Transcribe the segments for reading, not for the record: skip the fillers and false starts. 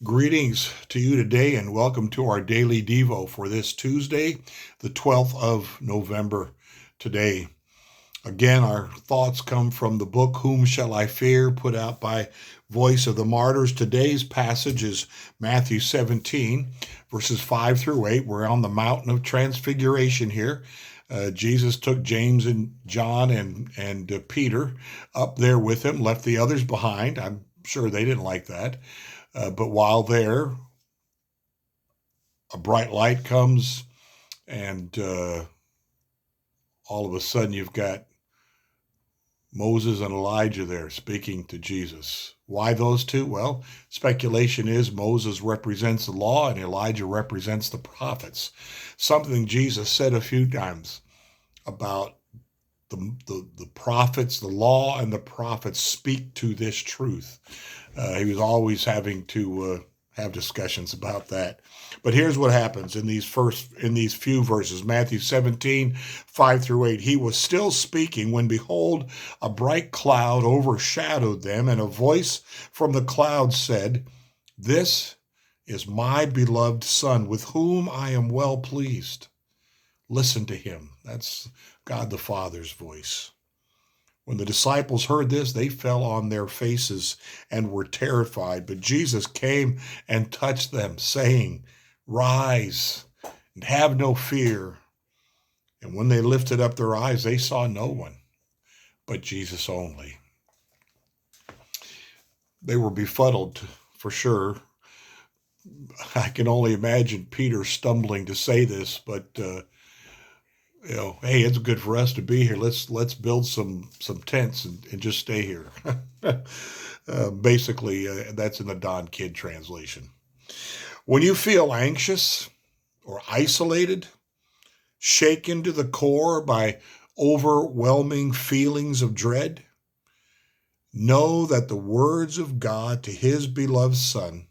Greetings to you today and welcome to our daily Devo for this Tuesday, the 12th of November today. Again, our thoughts come from the book, Whom Shall I Fear, put out by Voice of the Martyrs. Today's passage is Matthew 17, verses 5 through 8. We're on the mountain of transfiguration here. Jesus took James and John and Peter up there with him, left the others behind. I'm sure they didn't like that. But while there, a bright light comes, and all of a sudden you've got Moses and Elijah there speaking to Jesus. Why those two? Well, speculation is Moses represents the law and Elijah represents the prophets. Something Jesus said a few times about the prophets, the law and the prophets speak to this truth. He was always having to have discussions about that. But here's what happens in these few verses, Matthew 17, 5 through 8. He was still speaking when, behold, a bright cloud overshadowed them, and a voice from the cloud said, "This is my beloved Son, with whom I am well pleased. Listen to him." That's God the Father's voice. When the disciples heard this, they fell on their faces and were terrified. But Jesus came and touched them, saying, "Rise and have no fear." And when they lifted up their eyes, they saw no one but Jesus only. They were befuddled, for sure. I can only imagine Peter stumbling to say this, but hey, it's good for us to be here. Let's build some tents and just stay here. Basically, that's in the Don Kidd translation. When you feel anxious or isolated, shaken to the core by overwhelming feelings of dread, know that the words of God to his beloved Son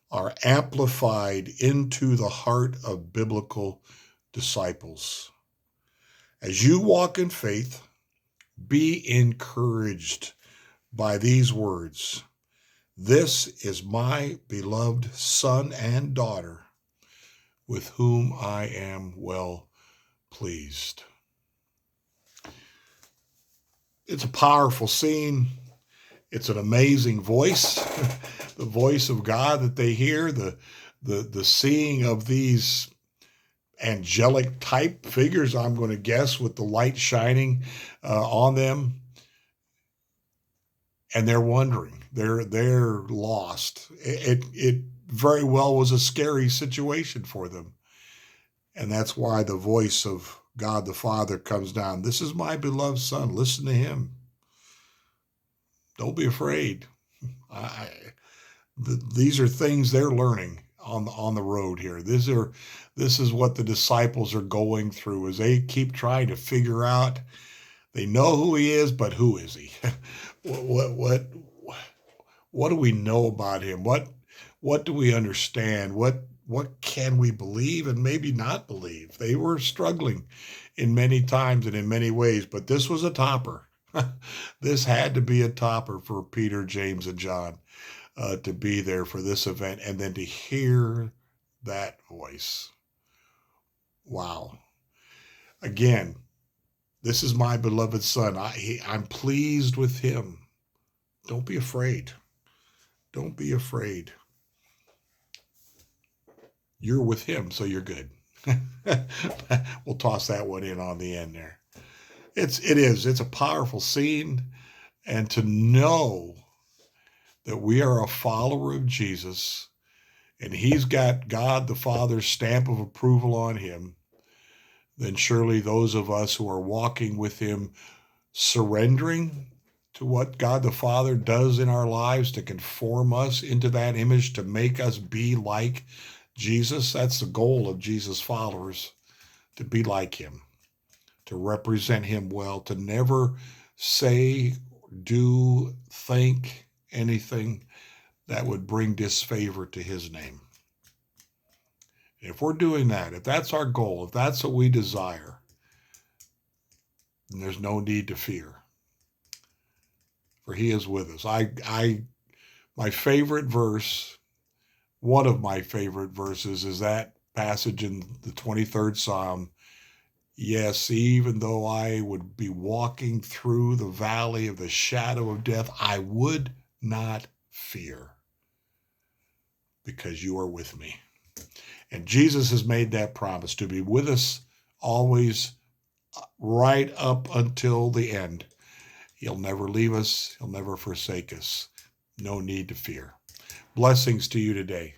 are amplified into the heart of biblical disciples. As you walk in faith, be encouraged by these words. This is my beloved son and daughter, with whom I am well pleased. It's a powerful scene. It's an amazing voice, the voice of God that they hear, the seeing of these angelic type figures, I'm going to guess, with the light shining on them, and they're wondering, they're lost. It very well was a scary situation for them, and that's why the voice of God the Father comes down. This is my beloved Son. Listen to him. Don't be afraid. These are things they're learning on the road here. This is what the disciples are going through as they keep trying to figure out. They know who he is, but who is he? What do we know about him? What do we understand? What can we believe and maybe not believe? They were struggling in many times and in many ways, but this was a topper. This had to be a topper for Peter, James, and John. To be there for this event and then to hear that voice. Wow. Again, this is my beloved Son. I'm pleased with him. Don't be afraid. Don't be afraid. You're with him, so you're good. We'll toss that one in on the end there. It's a powerful scene, and to know that we are a follower of Jesus, and he's got God the Father's stamp of approval on him, then surely those of us who are walking with him, surrendering to what God the Father does in our lives to conform us into that image, to make us be like Jesus. That's the goal of Jesus' followers, to be like him, to represent him well, to never say, do, think anything that would bring disfavor to his name. If we're doing that, if that's our goal, if that's what we desire, then there's no need to fear, for he is with us. My favorite verse One of my favorite verses is that passage in the 23rd Psalm. Yes, even though I would be walking through the valley of the shadow of death, I would not fear, because you are with me. And Jesus has made that promise to be with us always, right up until the end. He'll never leave us. He'll never forsake us. No need to fear. Blessings to you today.